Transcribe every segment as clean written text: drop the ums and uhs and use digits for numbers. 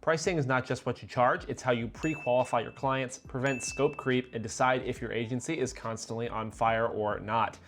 Pricing is not just what you charge, it's how you pre-qualify your clients, prevent scope creep, and decide if your agency is constantly on fire or not.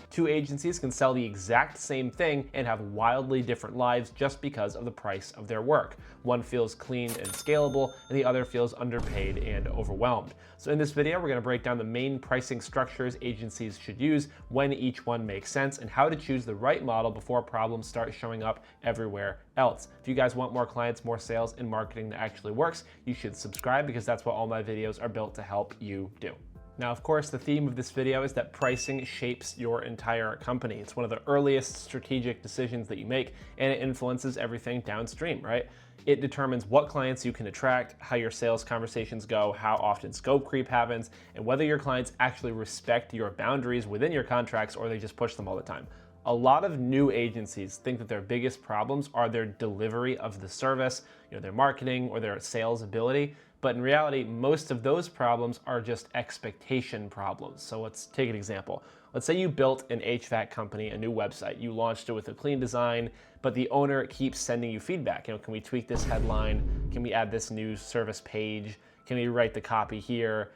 Two agencies can sell the exact same thing and have wildly different lives just because of the price of their work. One feels clean and scalable, and the other feels underpaid and overwhelmed. So in this video, we're going to break down the main pricing structures agencies should use, when each one makes sense, and how to choose the right model before problems start showing up everywhere else. If you guys want more clients, more sales, and marketing that actually works, you should subscribe, because that's what all my videos are built to help you do. Now, of course, the theme of this video is that pricing shapes your entire company. It's one of the earliest strategic decisions that you make, and it influences everything downstream, right? It determines what clients you can attract, how your sales conversations go, how often scope creep happens, and whether your clients actually respect your boundaries within your contracts or they just push them all the time. A lot of new agencies think that their biggest problems are their delivery of the service, their marketing or their sales ability. But in reality, most of those problems are just expectation problems. So let's take an example. Let's say you built an HVAC company, a new website. You launched it with a clean design, but the owner keeps sending you feedback. Can we tweak this headline? Can we add this new service page? Can we write the copy here?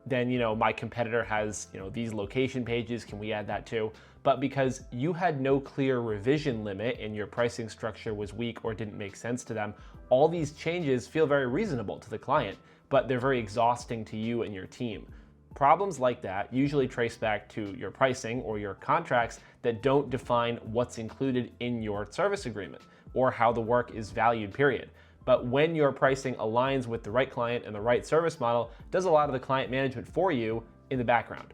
Then my competitor has these location pages. Can we add that too? But because you had no clear revision limit and your pricing structure was weak or didn't make sense to them, all these changes feel very reasonable to the client, but they're very exhausting to you and your team. Problems like that usually trace back to your pricing or your contracts that don't define what's included in your service agreement or how the work is valued, period. But when your pricing aligns with the right client and the right service model, it does a lot of the client management for you in the background.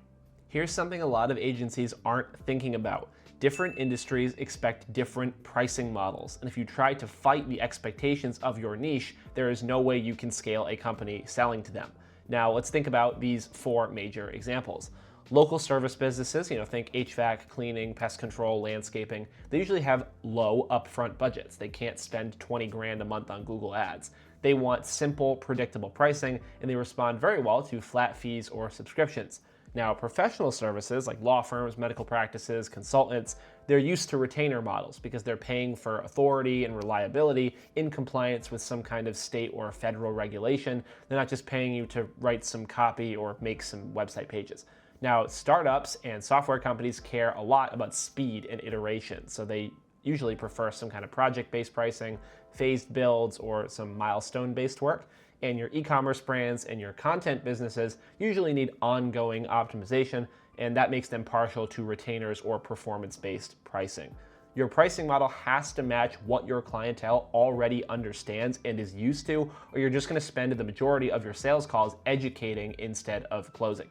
Here's something a lot of agencies aren't thinking about. Different industries expect different pricing models, and if you try to fight the expectations of your niche, there is no way you can scale a company selling to them. Now, let's think about these four major examples. Local service businesses, think HVAC, cleaning, pest control, landscaping, they usually have low upfront budgets. They can't spend 20 grand a month on Google Ads. They want simple, predictable pricing, and they respond very well to flat fees or subscriptions. Now, professional services like law firms, medical practices, consultants, they're used to retainer models because they're paying for authority and reliability in compliance with some kind of state or federal regulation. They're not just paying you to write some copy or make some website pages. Now, startups and software companies care a lot about speed and iteration, so they usually prefer some kind of project-based pricing, phased builds, or some milestone-based work. And your e-commerce brands and your content businesses usually need ongoing optimization, and that makes them partial to retainers or performance-based pricing. Your pricing model has to match what your clientele already understands and is used to, or you're just going to spend the majority of your sales calls educating instead of closing.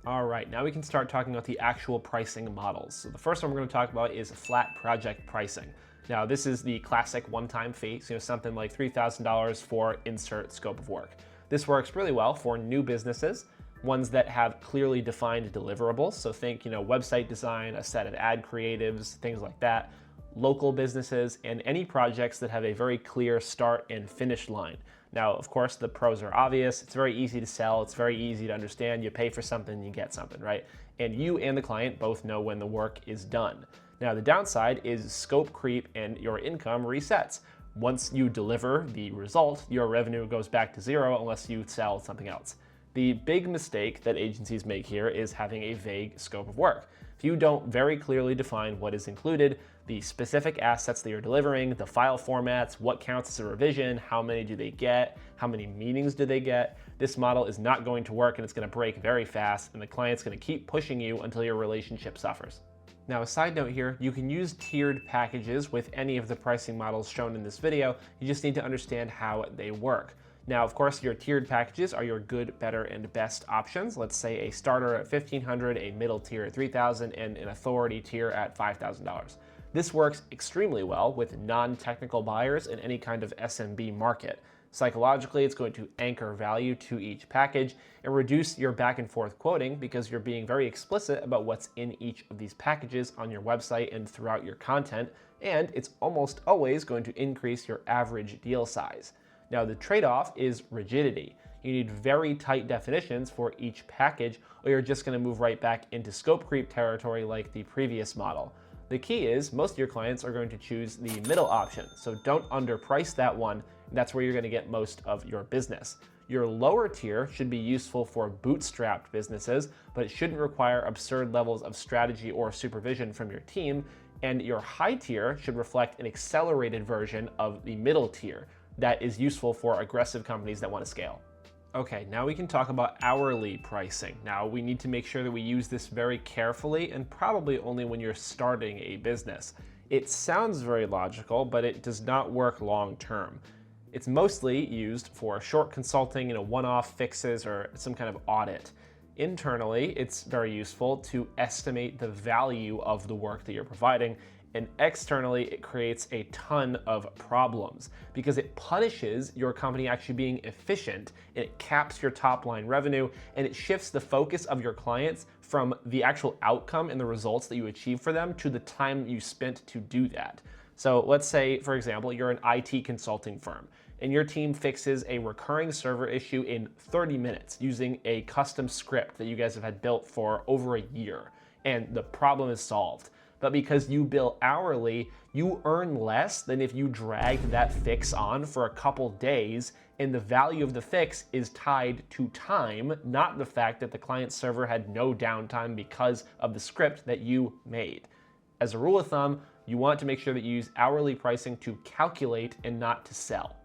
All right, now we can start talking about the actual pricing models. So the first one we're going to talk about is flat project pricing. Now, this is the classic one-time fee, so something like $3,000 for insert scope of work. This works really well for new businesses, ones that have clearly defined deliverables. So think, website design, a set of ad creatives, things like that. Local businesses, and any projects that have a very clear start and finish line. Now, of course, the pros are obvious. It's very easy to sell. It's very easy to understand. You pay for something, you get something, right? And you and the client both know when the work is done. Now, the downside is scope creep and your income resets. Once you deliver the result, your revenue goes back to zero unless you sell something else. The big mistake that agencies make here is having a vague scope of work. If you don't very clearly define what is included, the specific assets that you're delivering, the file formats, what counts as a revision, how many do they get, how many meetings do they get, this model is not going to work and it's going to break very fast, and the client's going to keep pushing you until your relationship suffers. Now, a side note here, you can use tiered packages with any of the pricing models shown in this video. You just need to understand how they work. Now, of course, your tiered packages are your good, better, and best options. Let's say a starter at $1,500, a middle tier at $3,000, and an authority tier at $5,000. This works extremely well with non-technical buyers in any kind of SMB market. Psychologically, it's going to anchor value to each package and reduce your back and forth quoting because you're being very explicit about what's in each of these packages on your website and throughout your content, and it's almost always going to increase your average deal size. Now, the trade-off is rigidity. You need very tight definitions for each package, or you're just going to move right back into scope creep territory like the previous model. The key is most of your clients are going to choose the middle option, so don't underprice that one. That's where you're going to get most of your business. Your lower tier should be useful for bootstrapped businesses, but it shouldn't require absurd levels of strategy or supervision from your team. And your high tier should reflect an accelerated version of the middle tier that is useful for aggressive companies that want to scale. Okay, now we can talk about hourly pricing. Now we need to make sure that we use this very carefully and probably only when you're starting a business. It sounds very logical, but it does not work long term. It's mostly used for short consulting, one-off fixes or some kind of audit. Internally, it's very useful to estimate the value of the work that you're providing, and externally, it creates a ton of problems because it punishes your company actually being efficient, and it caps your top line revenue, and it shifts the focus of your clients from the actual outcome and the results that you achieve for them to the time you spent to do that. So let's say, for example, you're an IT consulting firm and your team fixes a recurring server issue in 30 minutes using a custom script that you guys have had built for over a year, and the problem is solved. But because you bill hourly, you earn less than if you dragged that fix on for a couple days, and the value of the fix is tied to time, not the fact that the client server had no downtime because of the script that you made. As a rule of thumb, you want to make sure that you use hourly pricing to calculate and not to sell.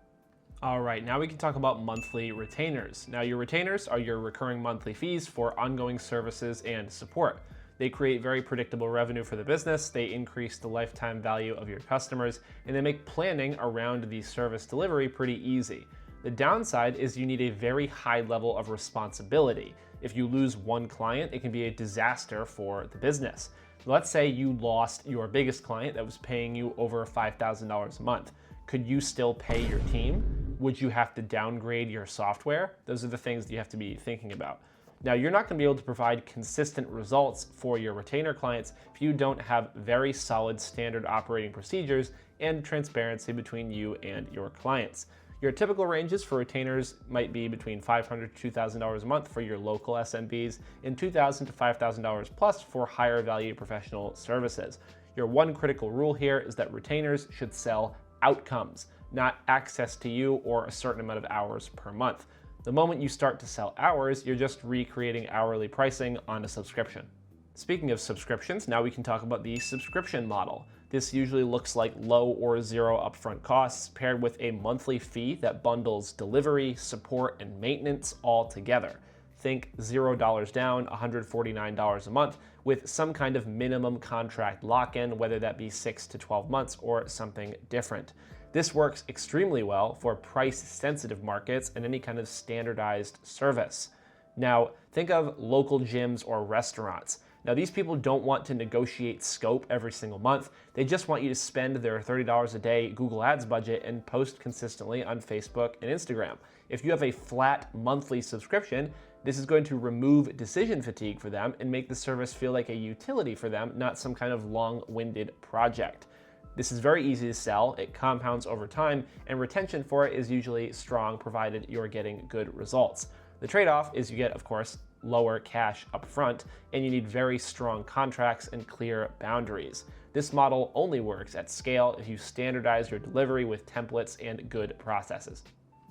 All right, now we can talk about monthly retainers. Now your retainers are your recurring monthly fees for ongoing services and support. They create very predictable revenue for the business, they increase the lifetime value of your customers, and they make planning around the service delivery pretty easy. The downside is you need a very high level of responsibility. If you lose one client, it can be a disaster for the business. Let's say you lost your biggest client that was paying you over $5,000 a month. Could you still pay your team? Would you have to downgrade your software? Those are the things that you have to be thinking about. Now, you're not going to be able to provide consistent results for your retainer clients if you don't have very solid standard operating procedures and transparency between you and your clients. Your typical ranges for retainers might be between $500 to $2,000 a month for your local SMBs and $2,000 to $5,000 plus for higher value professional services. Your one critical rule here is that retainers should sell outcomes, not access to you or a certain amount of hours per month. The moment you start to sell hours, you're just recreating hourly pricing on a subscription. Speaking of subscriptions, now we can talk about the subscription model. This usually looks like low or zero upfront costs paired with a monthly fee that bundles delivery, support, and maintenance all together. Think $0 down, $149 a month with some kind of minimum contract lock-in, whether that be 6 to 12 months or something different. This works extremely well for price-sensitive markets and any kind of standardized service. Now, think of local gyms or restaurants. Now, these people don't want to negotiate scope every single month. They just want you to spend their $30 a day Google Ads budget and post consistently on Facebook and Instagram. If you have a flat monthly subscription, this is going to remove decision fatigue for them and make the service feel like a utility for them, not some kind of long-winded project. This is very easy to sell, it compounds over time, and retention for it is usually strong provided you're getting good results. The trade-off is you get, of course, lower cash upfront, and you need very strong contracts and clear boundaries. This model only works at scale if you standardize your delivery with templates and good processes.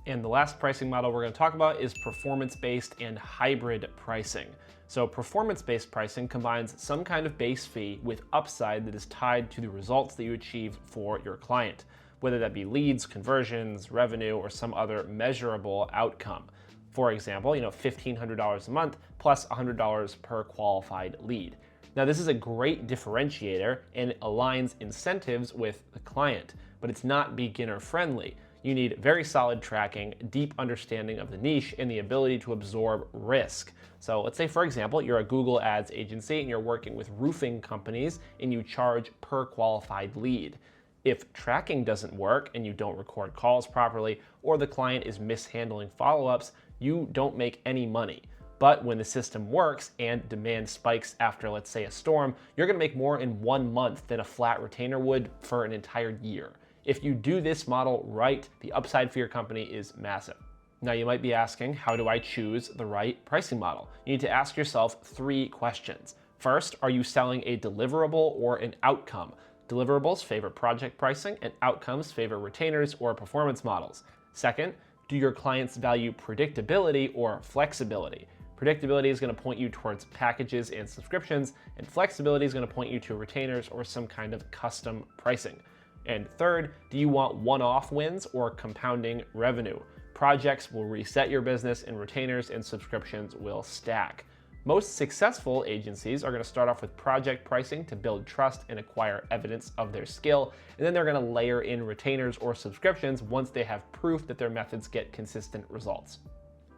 And the last pricing model we're going to talk about is performance-based and hybrid pricing. So performance-based pricing combines some kind of base fee with upside that is tied to the results that you achieve for your client, whether that be leads, conversions, revenue, or some other measurable outcome. For example, $1,500 a month plus $100 per qualified lead. Now, this is a great differentiator and it aligns incentives with the client, but it's not beginner friendly. You need very solid tracking, deep understanding of the niche, and the ability to absorb risk. So let's say, for example, you're a Google Ads agency and you're working with roofing companies and you charge per qualified lead. If tracking doesn't work and you don't record calls properly, or the client is mishandling follow-ups, you don't make any money. But when the system works and demand spikes after, let's say, a storm, you're gonna make more in 1 month than a flat retainer would for an entire year. If you do this model right, the upside for your company is massive. Now you might be asking, how do I choose the right pricing model? You need to ask yourself 3 questions. First, are you selling a deliverable or an outcome? Deliverables favor project pricing, and outcomes favor retainers or performance models. Second, do your clients value predictability or flexibility? Predictability is going to point you towards packages and subscriptions, and flexibility is going to point you to retainers or some kind of custom pricing. And third, do you want one-off wins or compounding revenue? Projects will reset your business, and retainers and subscriptions will stack. Most successful agencies are going to start off with project pricing to build trust and acquire evidence of their skill, and then they're going to layer in retainers or subscriptions once they have proof that their methods get consistent results.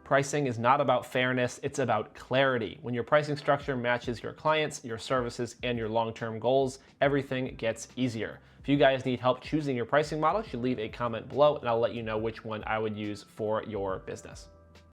Pricing is not about fairness, it's about clarity. When your pricing structure matches your clients, your services, and your long-term goals, everything gets easier. If you guys need help choosing your pricing model, you should leave a comment below and I'll let you know which one I would use for your business.